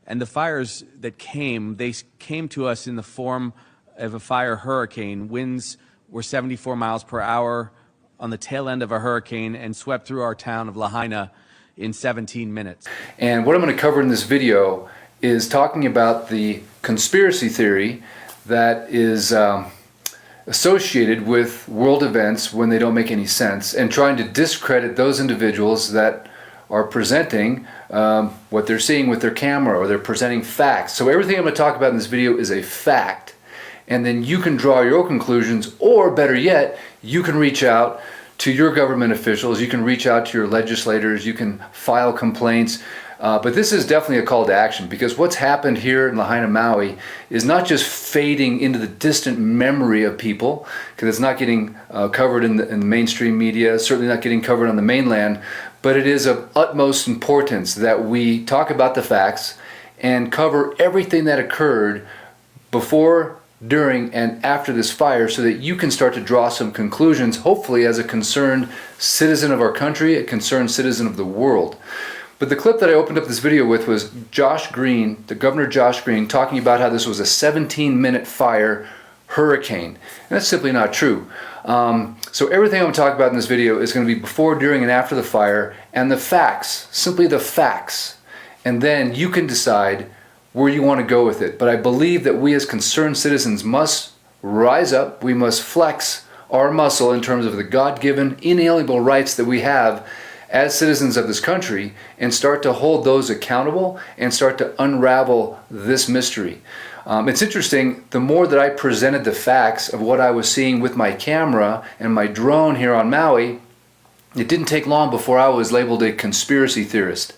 And the fires that came, they came to us in the form of a fire hurricane. Winds were 74 miles per hour on the tail end of a hurricane and swept through our town of Lahaina in 17 minutes. And what I'm going to cover in this video is talking about the conspiracy theory that is associated with world events when they don't make any sense, and trying to discredit those individuals that are presenting what they're seeing with their camera, or they're presenting facts. So everything I'm going to talk about in this video is a fact, and then you can draw your own conclusions, or better yet, you can reach out to your government officials, you can reach out to your legislators, you can file complaints. But this is definitely a call to action, because what's happened here in Lahaina, Maui is not just fading into the distant memory of people, because it's not getting covered in the mainstream media, certainly not getting covered on the mainland, but it is of utmost importance that we talk about the facts and cover everything that occurred before, during, and after this fire, so that you can start to draw some conclusions, hopefully as a concerned citizen of our country, a concerned citizen of the world. But the clip that I opened up this video with was Josh Green, the Governor Josh Green, talking about how this was a 17-minute fire hurricane. And that's simply not true. So everything I'm going to talk about in this video is going to be before, during, and after the fire, and the facts, simply the facts. And then you can decide where you want to go with it. But I believe that we as concerned citizens must rise up, we must flex our muscle in terms of the God-given inalienable rights that we have as citizens of this country, and start to hold those accountable and start to unravel this mystery. It's interesting, the more that I presented the facts of what I was seeing with my camera and my drone here on Maui, it didn't take long before I was labeled a conspiracy theorist.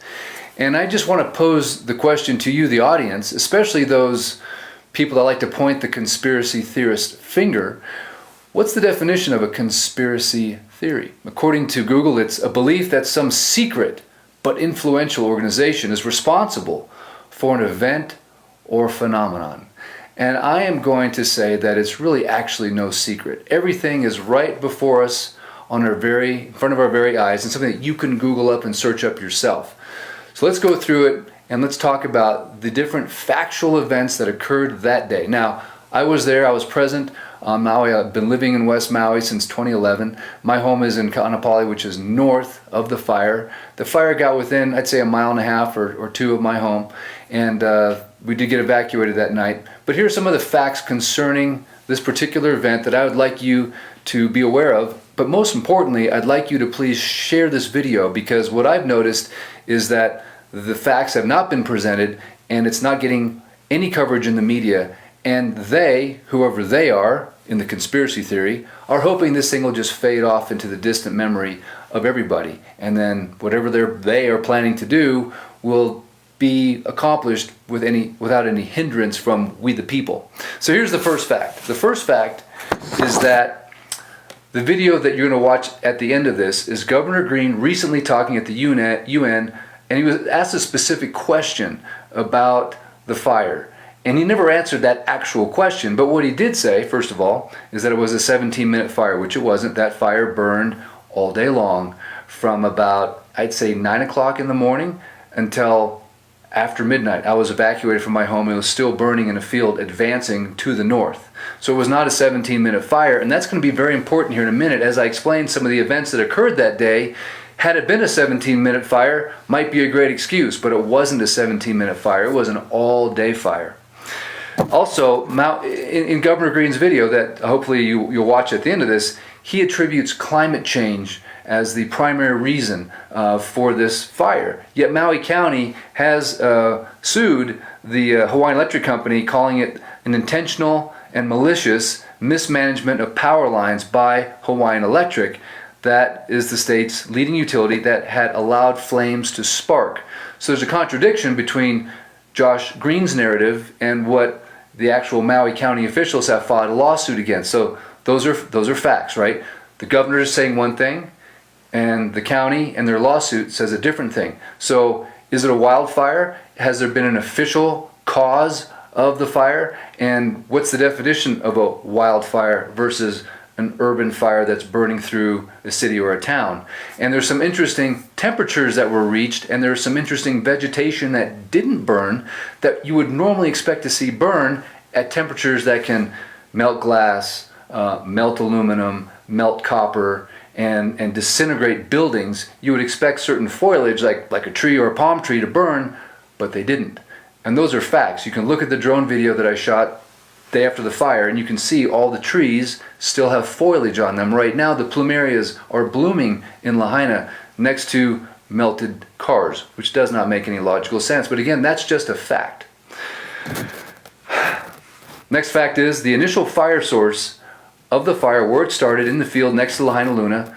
And I just want to pose the question to you, the audience, especially those people that like to point the conspiracy theorist finger. What's the definition of a conspiracy theory? According to Google, it's a belief that some secret but influential organization is responsible for an event or phenomenon. And I am going to say that it's really actually no secret. Everything is right before us in front of our very eyes, and something that you can Google up and search up yourself. So let's go through it and let's talk about the different factual events that occurred that day. Now, I was there, I was present on Maui. I've been living in West Maui since 2011. My home is in Kaanapali, which is north of the fire. The fire got within, I'd say, a mile and a half or two of my home, and we did get evacuated that night. But here are some of the facts concerning this particular event that I would like you to be aware of. But most importantly, I'd like you to please share this video, because what I've noticed is that the facts have not been presented, and it's not getting any coverage in the media. And they, whoever they are in the conspiracy theory, are hoping this thing will just fade off into the distant memory of everybody. And then whatever they are planning to do will be accomplished without any hindrance from we the people. So here's the first fact. The first fact is that the video that you're going to watch at the end of this is Governor Green recently talking at the UN, and he was asked a specific question about the fire. And he never answered that actual question, but what he did say, first of all, is that it was a 17-minute fire, which it wasn't. That fire burned all day long from about, I'd say, 9 o'clock in the morning until after midnight. I was evacuated from my home. It was still burning in a field advancing to the north. So it was not a 17-minute fire, and that's going to be very important here in a minute as I explain some of the events that occurred that day. Had it been a 17-minute fire, might be a great excuse, but it wasn't a 17-minute fire. It was an all-day fire. Also, in Governor Green's video that hopefully you'll watch at the end of this, he attributes climate change as the primary reason for this fire. Yet Maui County has sued the Hawaiian Electric Company, calling it an intentional and malicious mismanagement of power lines by Hawaiian Electric. That is the state's leading utility that had allowed flames to spark. So there's a contradiction between Josh Green's narrative and what the actual Maui County officials have filed a lawsuit against. So those are facts, right? The governor is saying one thing, and the county and their lawsuit says a different thing. So is it a wildfire? Has there been an official cause of the fire? And what's the definition of a wildfire versus an urban fire that's burning through a city or a town. And there's some interesting temperatures that were reached, and there's some interesting vegetation that didn't burn that you would normally expect to see burn at temperatures that can melt glass, melt aluminum, melt copper, and disintegrate buildings. You would expect certain foliage, like a tree or a palm tree, to burn, but they didn't. And those are facts. You can look at the drone video that I shot day after the fire, and you can see all the trees still have foliage on them. Right now, the plumerias are blooming in Lahaina next to melted cars, which does not make any logical sense. But again, that's just a fact. Next fact is the initial fire source of the fire, where it started in the field next to Lahaina Luna,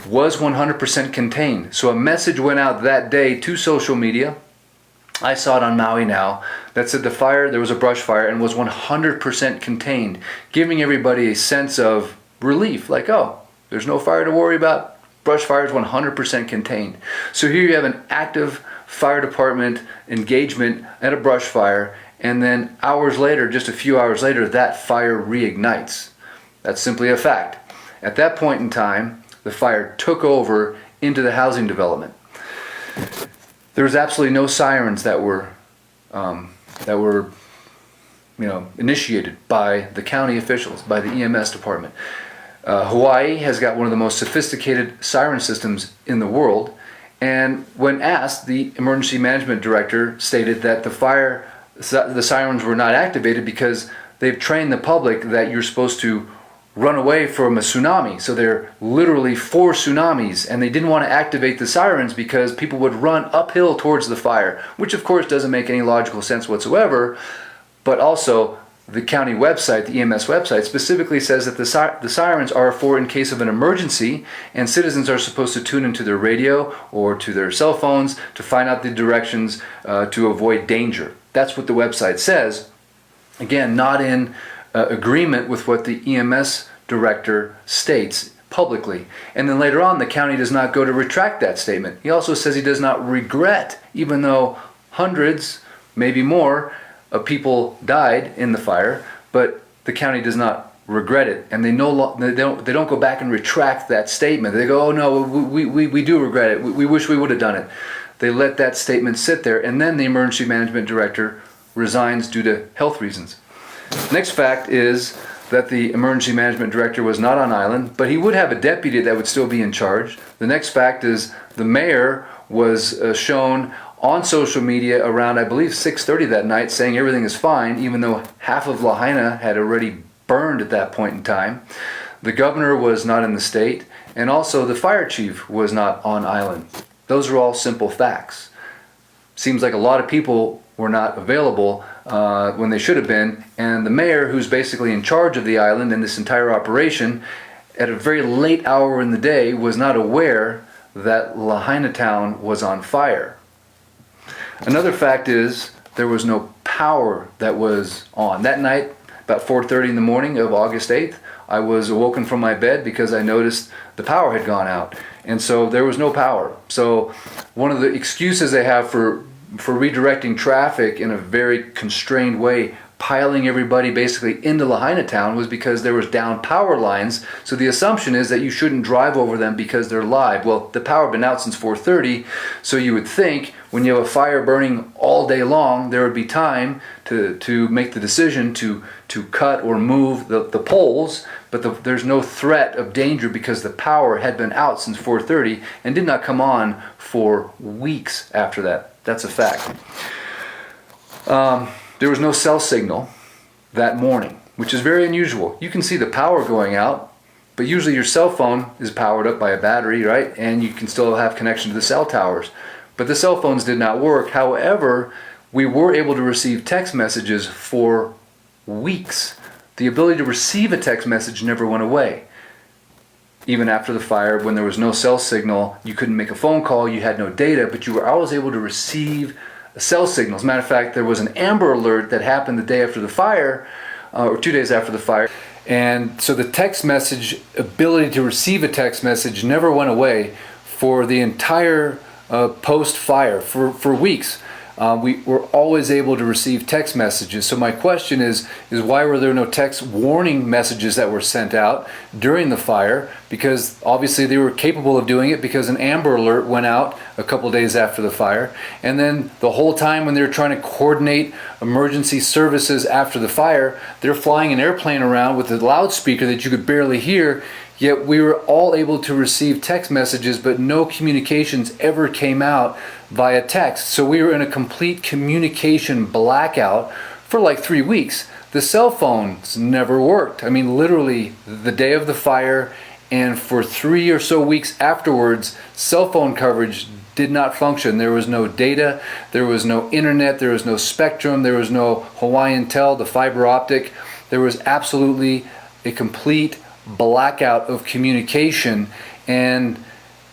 was 100% contained. So a message went out that day to social media. I saw it on Maui now, that said the fire, there was a brush fire, and was 100% contained, giving everybody a sense of relief, like, oh, there's no fire to worry about. Brush fire is 100% contained. So here you have an active fire department engagement at a brush fire, and then hours later, just a few hours later, that fire reignites. That's simply a fact. At that point in time, the fire took over into the housing development. There was absolutely no sirens that were initiated by the county officials, by the EMS department. Hawaii has got one of the most sophisticated siren systems in the world, and when asked, the emergency management director stated that the sirens were not activated because they've trained the public that you're supposed to run away from a tsunami. So they're literally for tsunamis, and they didn't want to activate the sirens because people would run uphill towards the fire, which of course doesn't make any logical sense whatsoever. But also the county website, the EMS website, specifically says that the sirens are for in case of an emergency, and citizens are supposed to tune into their radio or to their cell phones to find out the directions to avoid danger. That's what the website says. Again, not in agreement with what the EMS director states publicly. And then later on, the county does not go to retract that statement. He also says he does not regret, even though hundreds, maybe more, of people died in the fire, but the county does not regret it, and they don't go back and retract that statement. They go, oh no, we do regret it. We wish we would have done it. They let that statement sit there, and then the emergency management director resigns due to health reasons. Next fact is that the emergency management director was not on island, but he would have a deputy that would still be in charge. The next fact is the mayor was shown on social media around, I believe, 6:30 that night, saying everything is fine, even though half of Lahaina had already burned at that point in time. The governor was not in the state, and also the fire chief was not on island. Those are all simple facts. Seems like a lot of people were not available when they should have been, and the mayor, who's basically in charge of the island and this entire operation, at a very late hour in the day, was not aware that Lahaina town was on fire. Another fact is there was no power that was on. That night, about 4:30 in the morning of August 8th, I was awoken from my bed because I noticed the power had gone out. And so there was no power. So one of the excuses they have for redirecting traffic in a very constrained way, piling everybody basically into Lahaina town, was because there was down power lines. So the assumption is that you shouldn't drive over them because they're live. Well, the power had been out since 4:30, so you would think when you have a fire burning all day long, there would be time to make the decision to cut or move the poles, but there's no threat of danger because the power had been out since 4:30 and did not come on for weeks after that. That's a fact. There was no cell signal that morning, which is very unusual. You can see the power going out, but usually your cell phone is powered up by a battery, right? And you can still have connection to the cell towers. But the cell phones did not work. However, we were able to receive text messages for weeks. The ability to receive a text message never went away. Even after the fire, when there was no cell signal, you couldn't make a phone call, you had no data, but you were always able to receive cell signals. As a matter of fact, there was an Amber Alert that happened the day after the fire, or 2 days after the fire. And so the text message, ability to receive a text message never went away for the entire post-fire, for weeks. we were always able to receive text messages. So my question is why were there no text warning messages that were sent out during the fire? Because obviously they were capable of doing it, because an Amber Alert went out a couple days after the fire. And then the whole time when they were trying to coordinate emergency services after the fire, they're flying an airplane around with a loudspeaker that you could barely hear. Yet we were all able to receive text messages, but no communications ever came out via text. So we were in a complete communication blackout for like 3 weeks. The cell phones never worked. I mean, literally the day of the fire and for 3 or so weeks afterwards, cell phone coverage did not function. There was no data, there was no internet, there was no Spectrum, there was no Hawaiian Tel, the fiber optic. There was absolutely a complete blackout of communication, and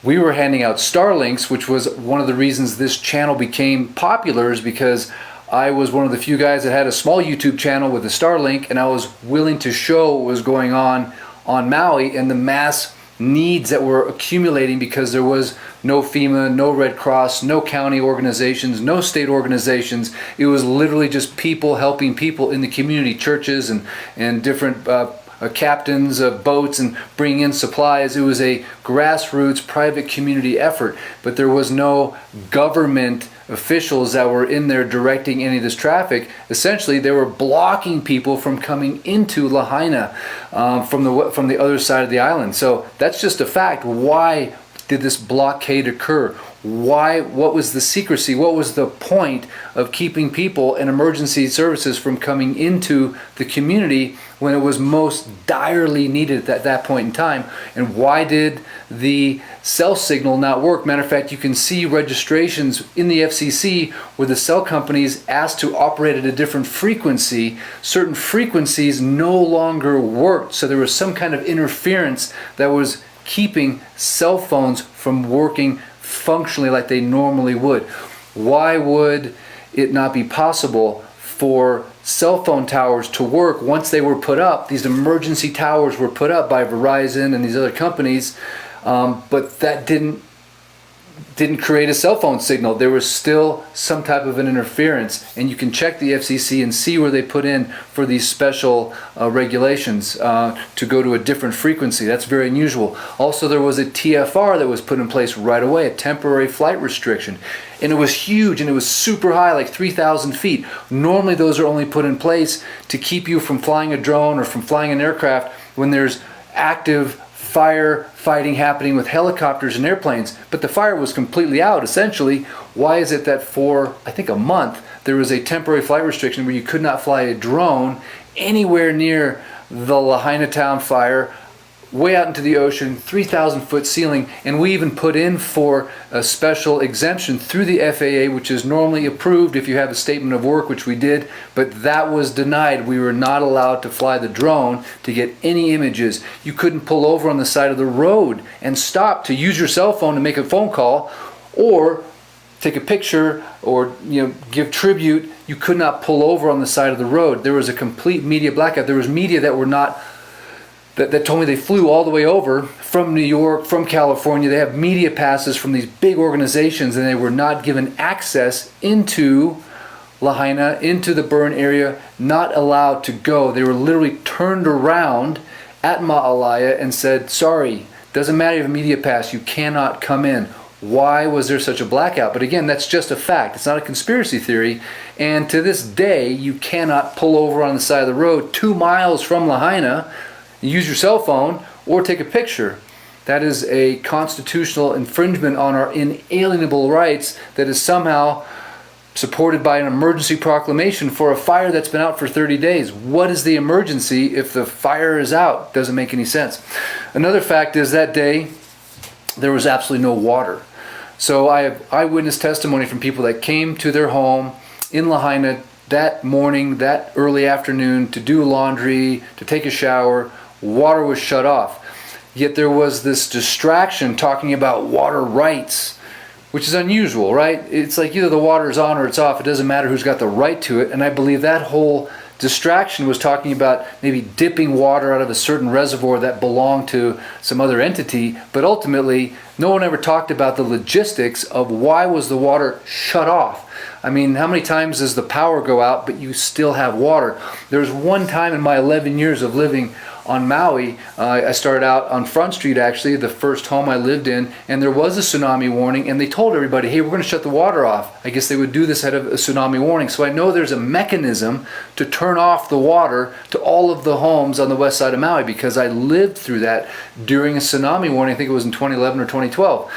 we were handing out Starlinks, which was one of the reasons this channel became popular, is because I was one of the few guys that had a small YouTube channel with a Starlink, and I was willing to show what was going on Maui and the mass needs that were accumulating because there was no FEMA, no Red Cross, no county organizations, no state organizations. It was literally just people helping people in the community, churches and different captains of boats, and bringing in supplies. It was a grassroots private community effort, but there was no government officials that were in there directing any of this traffic. Essentially, they were blocking people from coming into Lahaina from the other side of the island. So that's just a fact. Why did this blockade occur? Why? What was the secrecy? What was the point of keeping people and emergency services from coming into the community when it was most direly needed at that point in time? And why did the cell signal not work? Matter of fact, you can see registrations in the FCC where the cell companies asked to operate at a different frequency. Certain frequencies no longer worked, so there was some kind of interference that was keeping cell phones from working functionally like they normally would. Why would it not be possible for cell phone towers to work once they were put up? These emergency towers were put up by Verizon and these other companies, but that didn't create a cell phone signal. There was still some type of an interference, and you can check the FCC and see where they put in for these special regulations to go to a different frequency. That's very unusual. Also, there was a TFR that was put in place right away, a temporary flight restriction, and it was huge and it was super high, like 3,000 feet. Normally those are only put in place to keep you from flying a drone or from flying an aircraft when there's active firefighting happening with helicopters and airplanes, but the fire was completely out. Essentially, why is it that for, I think, a month, there was a temporary flight restriction where you could not fly a drone anywhere near the Lahaina town fire, way out into the ocean, 3,000-foot ceiling, and we even put in for a special exemption through the FAA, which is normally approved if you have a statement of work, which we did, but that was denied. We were not allowed to fly the drone to get any images. You couldn't pull over on the side of the road and stop to use your cell phone to make a phone call or take a picture or give tribute. You could not pull over on the side of the road. There was a complete media blackout. There was media that were not that told me they flew all the way over from New York, from California. They have media passes from these big organizations, and they were not given access into Lahaina, into the burn area, not allowed to go. They were literally turned around at Ma'alaya and said, sorry, doesn't matter if you have a media pass, you cannot come in. Why was there such a blackout? But again, that's just a fact. It's not a conspiracy theory. And to this day, you cannot pull over on the side of the road 2 miles from Lahaina, use your cell phone, or take a picture. That is a constitutional infringement on our inalienable rights that is somehow supported by an emergency proclamation for a fire that's been out for 30 days. What is the emergency if the fire is out? Doesn't make any sense. Another fact is that day there was absolutely no water. So I have eyewitness testimony from people that came to their home in Lahaina that morning, that early afternoon, to do laundry, to take a shower. Water was shut off. Yet there was this distraction talking about water rights, which is unusual, right? It's like either the water is on or it's off. It doesn't matter who's got the right to it. And I believe that whole distraction was talking about maybe dipping water out of a certain reservoir that belonged to some other entity. But ultimately, no one ever talked about the logistics of why was the water shut off. I mean, how many times does the power go out but you still have water? There's one time in my 11 years of living on Maui, I started out on Front Street, actually, the first home I lived in, and there was a tsunami warning, and they told everybody, hey, we're going to shut the water off. I guess they would do this ahead of a tsunami warning. So I know there's a mechanism to turn off the water to all of the homes on the west side of Maui, because I lived through that during a tsunami warning. I think it was in 2011 or 2012.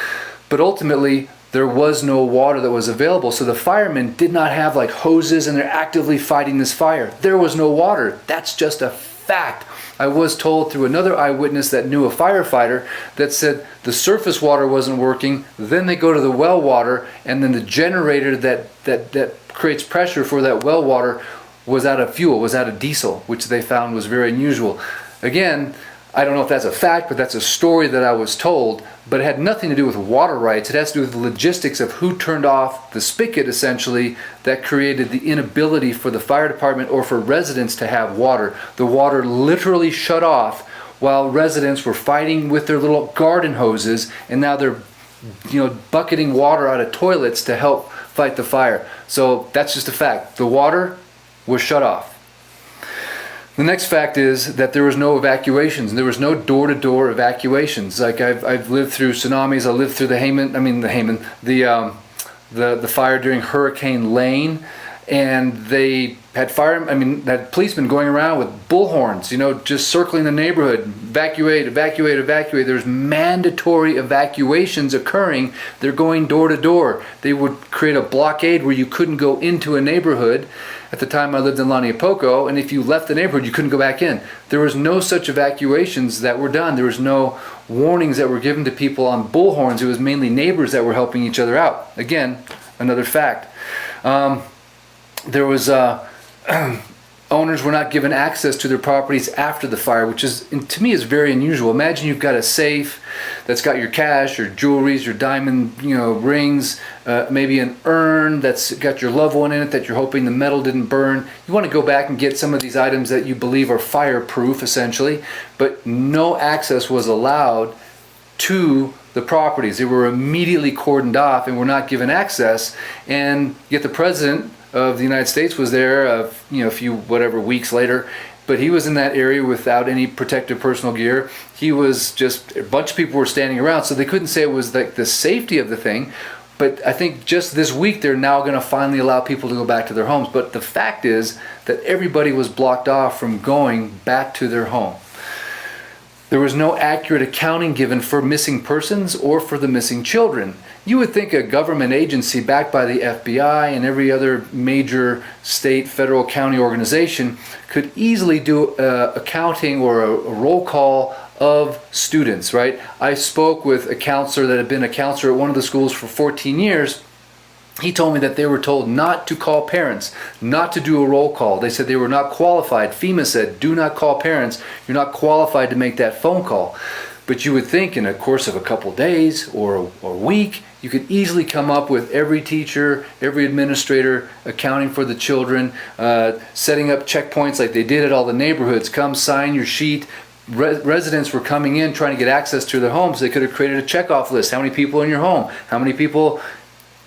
But ultimately, there was no water that was available, so the firemen did not have like hoses and they're actively fighting this fire. There was no water. That's just a fact. I was told through another eyewitness that knew a firefighter that said the surface water wasn't working, then they go to the well water, and then the generator that creates pressure for that well water was out of fuel, was out of diesel, which they found was very unusual. Again, I don't know if that's a fact, but that's a story that I was told, but it had nothing to do with water rights. It has to do with the logistics of who turned off the spigot, essentially, that created the inability for the fire department or for residents to have water. The water literally shut off while residents were fighting with their little garden hoses, and now they're, bucketing water out of toilets to help fight the fire. So that's just a fact. The water was shut off. The next fact is that there was no evacuations. There was no door-to-door evacuations. Like I've lived through tsunamis. I lived through the fire during Hurricane Lane, and they had had policemen going around with bullhorns, just circling the neighborhood, evacuate, evacuate, evacuate. There's mandatory evacuations occurring. They're going door to door. They would create a blockade where you couldn't go into a neighborhood. At the time I lived in Laniapoko, and if you left the neighborhood, you couldn't go back in. There was no such evacuations that were done. There was no warnings that were given to people on bullhorns. It was mainly neighbors that were helping each other out. Again, another fact. There was owners were not given access to their properties after the fire, which is, to me, is very unusual. Imagine you've got a safe that's got your cash, your jewelries, your diamond, rings, maybe an urn that's got your loved one in it that you're hoping the metal didn't burn. You want to go back and get some of these items that you believe are fireproof, essentially, but no access was allowed to the properties. They were immediately cordoned off and were not given access, and yet the president of the United States was there, a few weeks later, but he was in that area without any protective personal gear. He was just, a bunch of people were standing around, so they couldn't say it was like the safety of the thing. But I think just this week they're now going to finally allow people to go back to their homes. But the fact is that everybody was blocked off from going back to their home. There was no accurate accounting given for missing persons or for the missing children. You would think a government agency backed by the FBI and every other major state, federal, county organization could easily do accounting or a roll call of students, right? I spoke with a counselor that had been a counselor at one of the schools for 14 years. He told me that they were told not to call parents, not to do a roll call. They said they were not qualified. FEMA said, do not call parents. You're not qualified to make that phone call. But you would think in a course of a couple days or a week, you could easily come up with every teacher, every administrator accounting for the children, setting up checkpoints like they did at all the neighborhoods. Come sign your sheet. Residents were coming in trying to get access to their homes. They could have created a checkoff list. How many people in your home? How many people?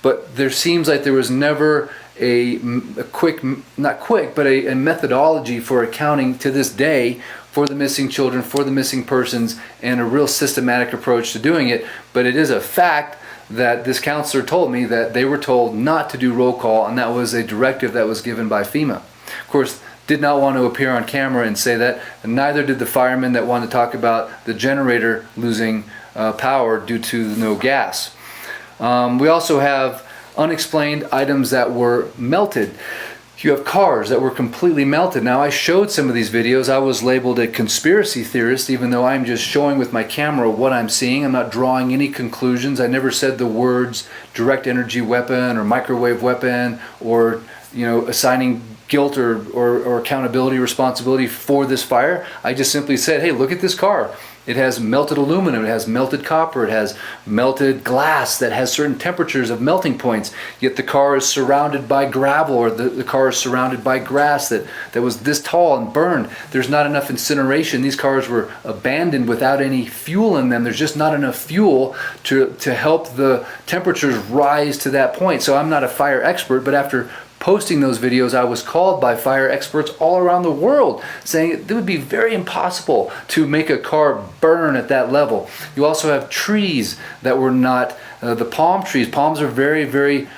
But there seems like there was never a methodology for accounting to this day for the missing children, for the missing persons, and a real systematic approach to doing it. But it is a fact that this counselor told me that they were told not to do roll call, and that was a directive that was given by FEMA. Of course, did not want to appear on camera and say that, and neither did the firemen that wanted to talk about the generator losing power due to no gas. We also have unexplained items that were melted. You have cars that were completely melted. Now, I showed some of these videos. I was labeled a conspiracy theorist, even though I'm just showing with my camera what I'm seeing. I'm not drawing any conclusions. I never said the words direct energy weapon or microwave weapon or, assigning guilt or accountability, responsibility for this fire. I just simply said, hey, look at this car. It has melted aluminum, it has melted copper, it has melted glass that has certain temperatures of melting points, yet the car is surrounded by gravel, or the car is surrounded by grass that was this tall and burned. There's not enough incineration. These cars were abandoned without any fuel in them. There's just not enough fuel to help the temperatures rise to that point. So I'm not a fire expert, but after posting those videos, I was called by fire experts all around the world saying it would be very impossible to make a car burn at that level. You also have trees that were not, the palm trees. Palms are very, very,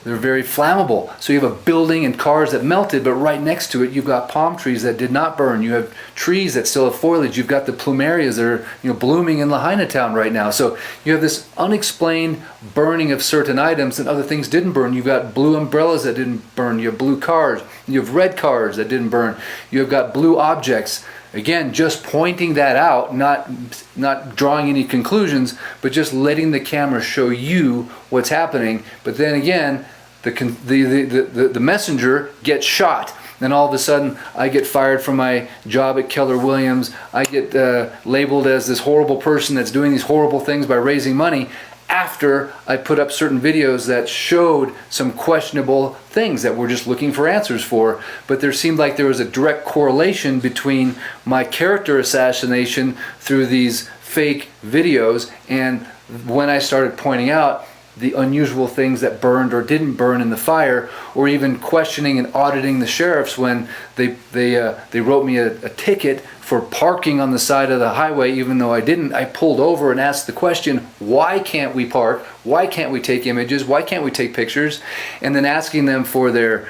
they're very flammable. So you have a building and cars that melted, but right next to it you've got palm trees that did not burn. You have trees that still have foliage. You've got the plumerias that are blooming in Lahaina town right now. So you have this unexplained burning of certain items and other things didn't burn. You've got blue umbrellas that didn't burn. You have blue cars. You have red cars that didn't burn. You have got blue objects. Again, just pointing that out, not drawing any conclusions, but just letting the camera show you what's happening. But then again, the messenger gets shot. Then all of a sudden, I get fired from my job at Keller Williams. I get labeled as this horrible person that's doing these horrible things by raising money, after I put up certain videos that showed some questionable things that we're just looking for answers for. But there seemed like there was a direct correlation between my character assassination through these fake videos and when I started pointing out the unusual things that burned or didn't burn in the fire, or even questioning and auditing the sheriffs when they wrote me a ticket for parking on the side of the highway, even though I didn't. I pulled over and asked the question, why can't we park? Why can't we take images? Why can't we take pictures? And then asking them for their,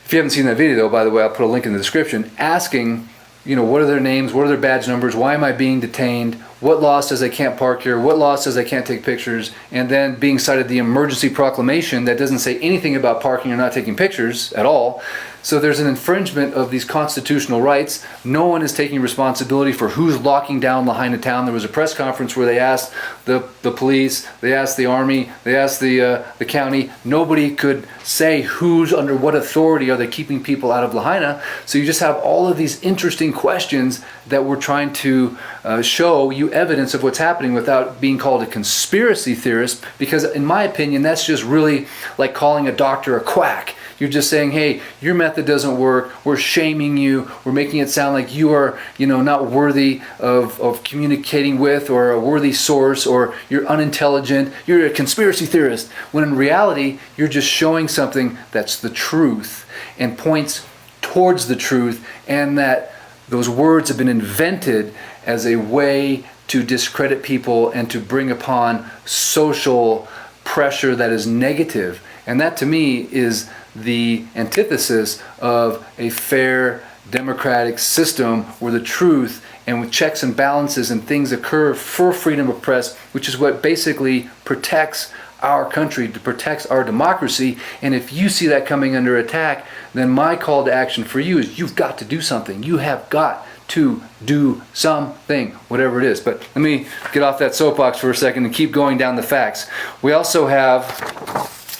if you haven't seen that video though, by the way, I'll put a link in the description, asking, what are their names? What are their badge numbers? Why am I being detained? What law says I can't park here? What law says I can't take pictures? And then being cited the emergency proclamation that doesn't say anything about parking or not taking pictures at all. So there's an infringement of these constitutional rights. No one is taking responsibility for who's locking down Lahaina town. There was a press conference where they asked the police, they asked the army, they asked the county. Nobody could say who's under what authority are they keeping people out of Lahaina. So you just have all of these interesting questions that we're trying to show you evidence of what's happening without being called a conspiracy theorist, because in my opinion that's just really like calling a doctor a quack. You're just saying, hey, your method doesn't work, we're shaming you, we're making it sound like you are not worthy of communicating with, or a worthy source, or you're unintelligent, you're a conspiracy theorist, when in reality you're just showing something that's the truth and points towards the truth, and that those words have been invented as a way to discredit people and to bring upon social pressure that is negative. And that to me is the antithesis of a fair democratic system where the truth and with checks and balances and things occur for freedom of press, which is what basically protects our country, protects our democracy. And if you see that coming under attack, then my call to action for you is you've got to do something. You have got to do something, whatever it is. But let me get off that soapbox for a second and keep going down the facts. We also have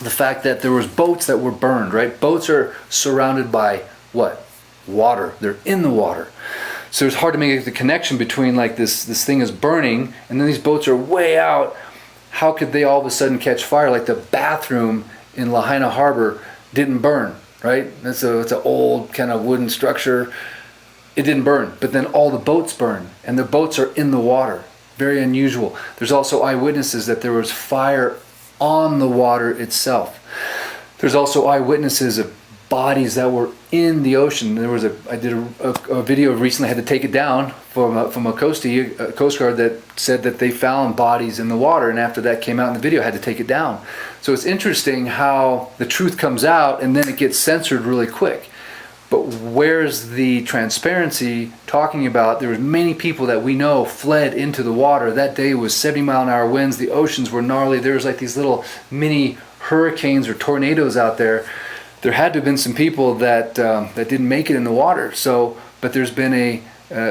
the fact that there was boats that were burned, right? Boats are surrounded by what? Water. They're in the water. So it's hard to make the connection between like this thing is burning and then these boats are way out. How could they all of a sudden catch fire? Like the bathroom in Lahaina Harbor didn't burn, right? It's an old kind of wooden structure. It didn't burn, but then all the boats burned, and the boats are in the water. Very unusual. There's also eyewitnesses that there was fire on the water itself. There's also eyewitnesses of bodies that were in the ocean. I did a video recently, I had to take it down from a Coast Guard that said that they found bodies in the water, and after that came out in the video, I had to take it down. So it's interesting how the truth comes out and then it gets censored really quick. But where's the transparency talking about there was many people that we know fled into the water. That day was 70-mile-an-hour winds. The oceans were gnarly. There was like these little mini hurricanes or tornadoes out there. There had to have been some people that didn't make it in the water. So, but there's been a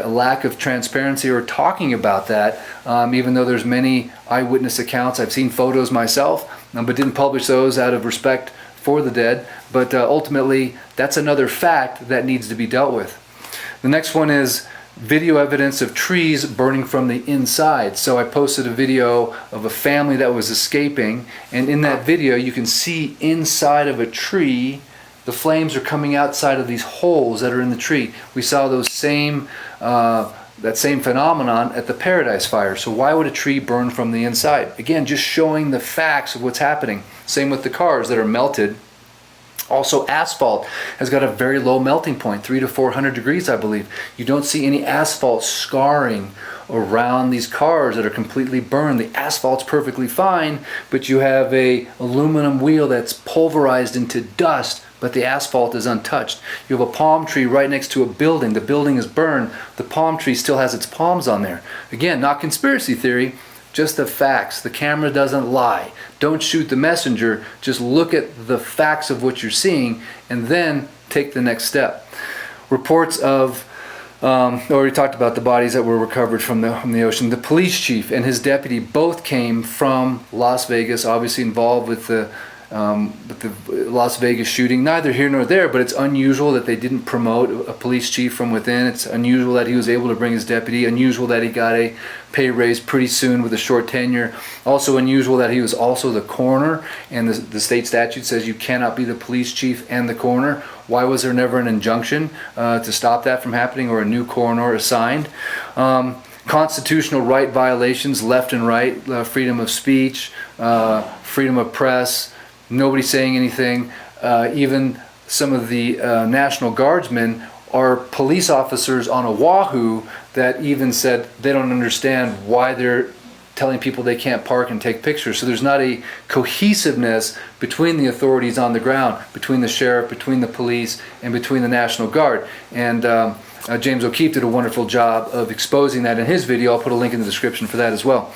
lack of transparency or talking about that, even though there's many eyewitness accounts. I've seen photos myself, but didn't publish those out of respect for the dead, but ultimately that's another fact that needs to be dealt with. The next one is video evidence of trees burning from the inside. So I posted a video of a family that was escaping, and in that video you can see inside of a tree the flames are coming outside of these holes that are in the tree. We saw those same that same phenomenon at the Paradise Fire. So why would a tree burn from the inside? Again, just showing the facts of what's happening. Same with the cars that are melted. Also, asphalt has got a very low melting point, 300 to 400 degrees, I believe. You don't see any asphalt scarring around these cars that are completely burned. The asphalt's perfectly fine, but you have a aluminum wheel that's pulverized into dust, but the asphalt is untouched. You have a palm tree right next to a building. The building is burned. The palm tree still has its palms on there. Again, not conspiracy theory, just the facts. The camera doesn't lie. Don't shoot the messenger. Just look at the facts of what you're seeing and then take the next step. Reports of already talked about the bodies that were recovered from the ocean. The police chief and his deputy both came from Las Vegas, obviously involved with the Las Vegas shooting. Neither here nor there, but it's unusual that they didn't promote a police chief from within. It's unusual that he was able to bring his deputy. Unusual that he got a pay raise pretty soon with a short tenure. Also unusual that he was also the coroner, and the state statute says you cannot be the police chief and the coroner. Why was there never an injunction to stop that from happening, or a new coroner assigned? Constitutional right violations left and right, freedom of speech, freedom of press, nobody saying anything. Even some of the National Guardsmen are police officers on Oahu that even said they don't understand why they're telling people they can't park and take pictures. So there's not a cohesiveness between the authorities on the ground, between the sheriff, between the police, and between the National Guard. And James O'Keefe did a wonderful job of exposing that in his video. I'll put a link in the description for that as well.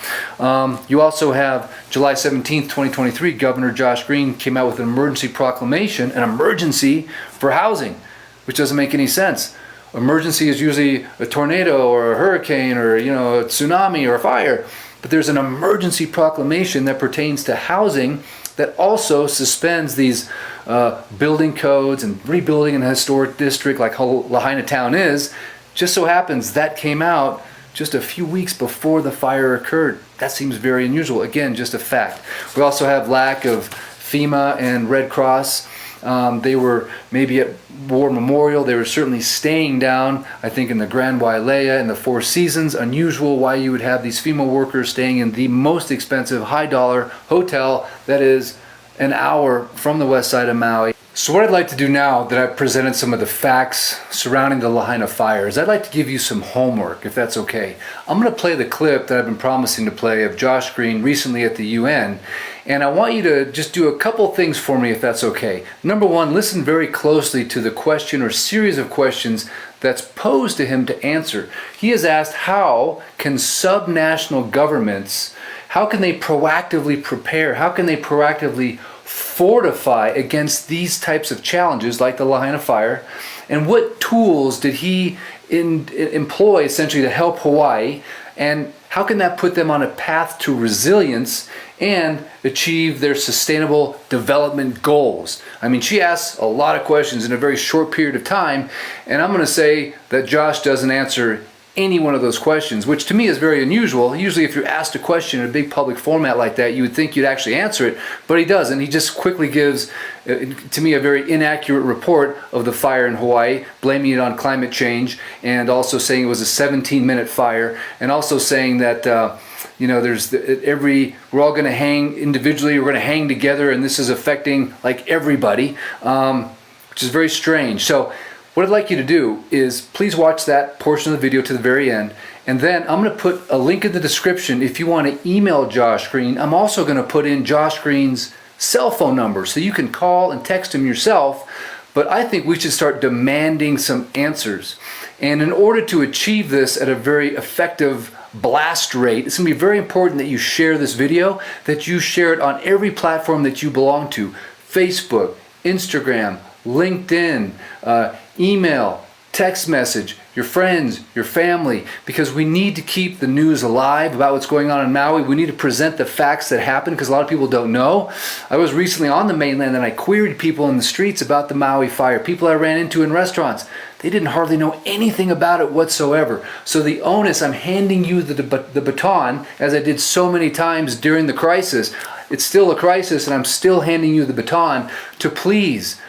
You also have July 17th, 2023, Governor Josh Green came out with an emergency proclamation, an emergency for housing, which doesn't make any sense. Emergency is usually a tornado or a hurricane or, you know, a tsunami or a fire. But there's an emergency proclamation that pertains to housing that also suspends these building codes and rebuilding in a historic district like Lahaina Town is. Just so happens that came out just a few weeks before the fire occurred. That seems very unusual. Again, just a fact. We also have lack of FEMA and Red Cross. They were maybe at War Memorial. They were certainly staying down, I think, in the Grand Wailea and the Four Seasons. Unusual why you would have these FEMA workers staying in the most expensive high-dollar hotel that is an hour from the west side of Maui. So what I'd like to do now that I've presented some of the facts surrounding the Lahaina fire is I'd like to give you some homework, if that's okay. I'm going to play the clip that I've been promising to play of Josh Green recently at the UN, and I want you to just do a couple things for me, if that's okay. Number one, listen very closely to the question or series of questions that's posed to him to answer. He has asked, how can subnational governments, how can they proactively prepare, how can they proactively fortify against these types of challenges like the Lahaina fire, and what tools did he employ essentially to help Hawaii, and how can that put them on a path to resilience and achieve their sustainable development goals? I mean, she asks a lot of questions in a very short period of time, and I'm going to say that Josh doesn't answer any one of those questions, which to me is very unusual. Usually if you're asked a question in a big public format like that, you would think you'd actually answer it, but he doesn't. He just quickly gives, to me, a very inaccurate report of the fire in Hawaii, blaming it on climate change, and also saying it was a 17-minute fire, and also saying that you know, we're all going to hang individually, we're going to hang together, and this is affecting like everybody, which is very strange. So what I'd like you to do is please watch that portion of the video to the very end, and then I'm going to put a link in the description if you want to email Josh Green. I'm also going to put in Josh Green's cell phone number so you can call and text him yourself, but I think we should start demanding some answers. And in order to achieve this at a very effective blast rate, it's going to be very important that you share this video, that you share it on every platform that you belong to: Facebook, Instagram, LinkedIn, email, text message. your friends, your family, because we need to keep the news alive about what's going on in Maui. We need to present the facts that happen because a lot of people don't know. I was recently on the mainland and I queried people in the streets about the Maui fire, people I ran into in restaurants. They didn't hardly know anything about it whatsoever. So the onus, I'm handing you the baton, as I did so many times during the crisis. It's still a crisis and I'm still handing you the baton to please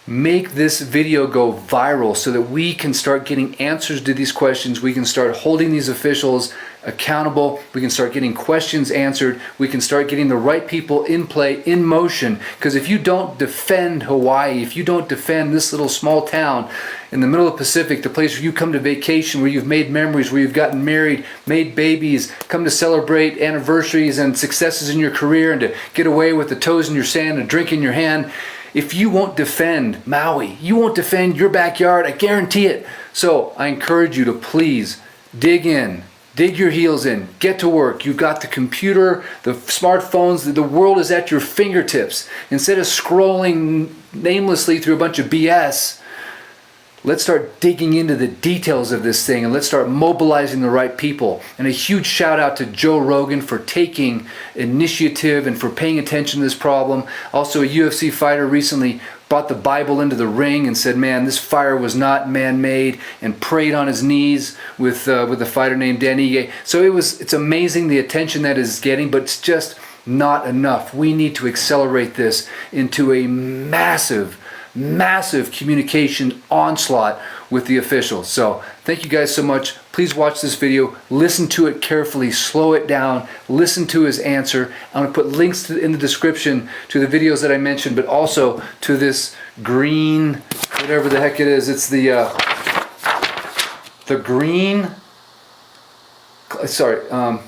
make this video go viral so that we can start getting answers to these questions. We can start holding these officials accountable. We can start getting questions answered. We can start getting the right people in play, in motion. Because if you don't defend Hawaii, if you don't defend this little small town in the middle of the Pacific, the place where you come to vacation, where you've made memories, where you've gotten married, made babies, come to celebrate anniversaries and successes in your career, and to get away with the toes in your sand and a drink in your hand, if you won't defend Maui, you won't defend your backyard, I guarantee it. So I encourage you to please dig in, dig your heels in, get to work. You've got the computer, the smartphones, the world is at your fingertips. Instead of scrolling namelessly through a bunch of BS, let's start digging into the details of this thing and let's start mobilizing the right people. And a huge shout out to Joe Rogan for taking initiative and for paying attention to this problem. Also, a UFC fighter recently brought the Bible into the ring and said, man, this fire was not man-made, and prayed on his knees with a fighter named Dan Ige. So it's amazing the attention that is getting, but it's just not enough. We need to accelerate this into a massive communication onslaught with the officials. So thank you guys so much. Please watch this video, listen to it carefully, slow it down, listen to his answer. I'm going to put links in the description to the videos that I mentioned, but also to this green, whatever the heck it is. It's the green, sorry,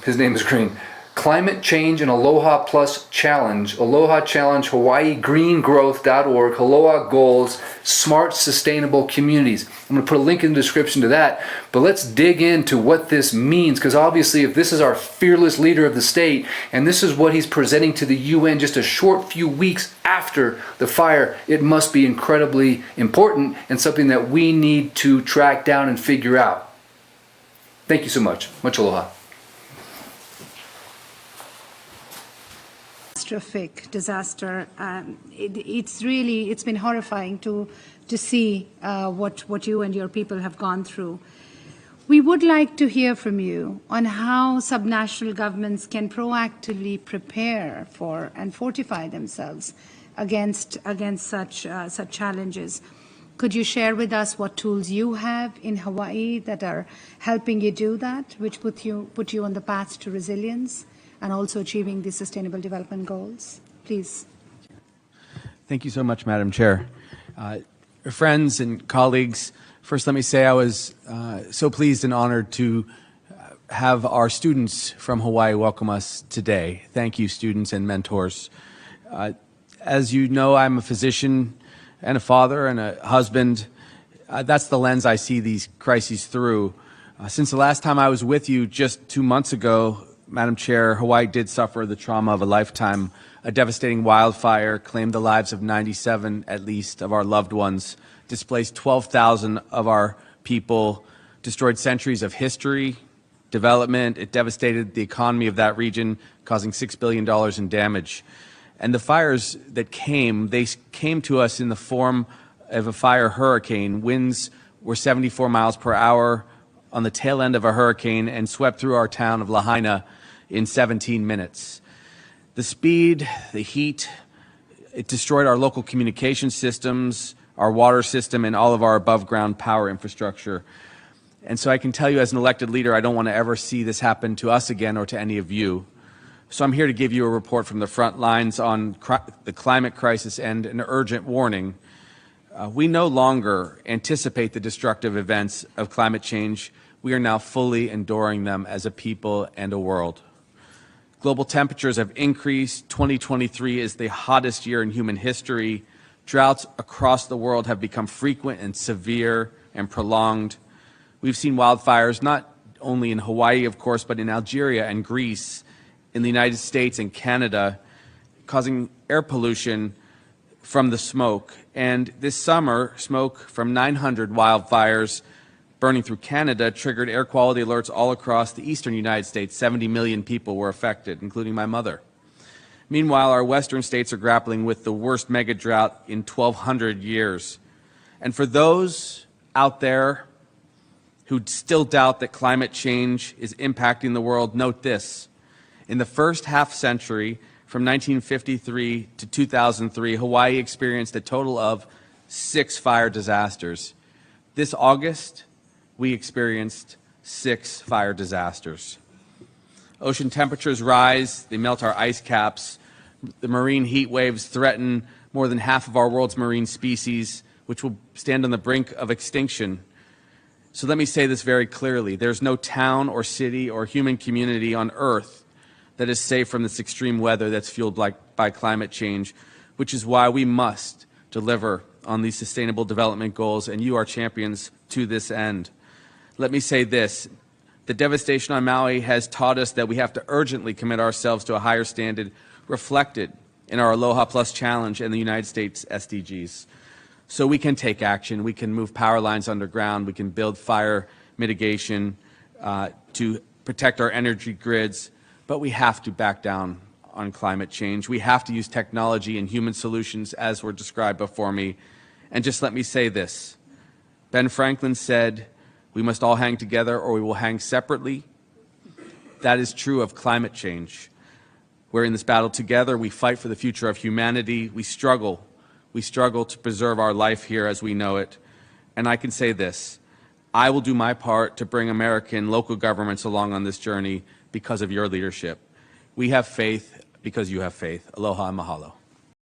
his name is Green. Climate Change and Aloha Plus Challenge, Aloha Challenge, HawaiiGreenGrowth.org, Aloha Goals, Smart Sustainable Communities. I'm going to put a link in the description to that, but let's dig into what this means, because obviously if this is our fearless leader of the state, and this is what he's presenting to the UN just a short few weeks after the fire, it must be incredibly important and something that we need to track down and figure out. Thank you so much. Much aloha. Catastrophic disaster. It's been horrifying to see what you and your people have gone through. We would like to hear from you on how subnational governments can proactively prepare for and fortify themselves against such challenges. Could you share with us what tools you have in Hawaii that are helping you do that, which put you on the path to resilience and also achieving the Sustainable Development Goals? Please. Thank you so much, Madam Chair. Friends and colleagues, first let me say I was so pleased and honored to have our students from Hawaii welcome us today. Thank you, students and mentors. As you know, I'm a physician and a father and a husband. That's the lens I see these crises through. Since the last time I was with you just 2 months ago, Madam Chair, Hawaii did suffer the trauma of a lifetime. A devastating wildfire claimed the lives of 97, at least, of our loved ones, displaced 12,000 of our people, destroyed centuries of history, development. It devastated the economy of that region, causing $6 billion in damage. And the fires that they came to us in the form of a fire hurricane. Winds were 74 miles per hour on the tail end of a hurricane and swept through our town of Lahaina in 17 minutes. The speed, the heat, it destroyed our local communication systems, our water system, and all of our above-ground power infrastructure. And so I can tell you as an elected leader, I don't want to ever see this happen to us again or to any of you. So I'm here to give you a report from the front lines on the climate crisis and an urgent warning. We no longer anticipate the destructive events of climate change. We are now fully enduring them as a people and a world. Global temperatures have increased. 2023 is the hottest year in human history. Droughts across the world have become frequent and severe and prolonged. We've seen wildfires not only in Hawaii, of course, but in Algeria and Greece, in the United States and Canada, causing air pollution from the smoke. And this summer, smoke from 900 wildfires burning through Canada triggered air quality alerts all across the eastern United States. 70 million people were affected, including my mother. Meanwhile, our western states are grappling with the worst mega drought in 1,200 years. And for those out there who still doubt that climate change is impacting the world, note this. In the first half century, from 1953 to 2003, Hawaii experienced a total of 6 fire disasters. This August, we experienced 6 fire disasters. Ocean temperatures rise, they melt our ice caps. The marine heat waves threaten more than half of our world's marine species, which will stand on the brink of extinction. So let me say this very clearly. There's no town or city or human community on Earth that is safe from this extreme weather that's fueled by climate change, which is why we must deliver on these sustainable development goals, and you are champions to this end. Let me say this. The devastation on Maui has taught us that we have to urgently commit ourselves to a higher standard reflected in our Aloha Plus Challenge and the United States SDGs. So we can take action, we can move power lines underground, we can build fire mitigation to protect our energy grids, but we have to back down on climate change. We have to use technology and human solutions as were described before me. And just let me say this. Ben Franklin said, we must all hang together or we will hang separately. That is true of climate change. We're in this battle together. We fight for the future of humanity. We struggle to preserve our life here as we know it. And I can say this, I will do my part to bring American local governments along on this journey because of your leadership. We have faith because you have faith. Aloha and mahalo.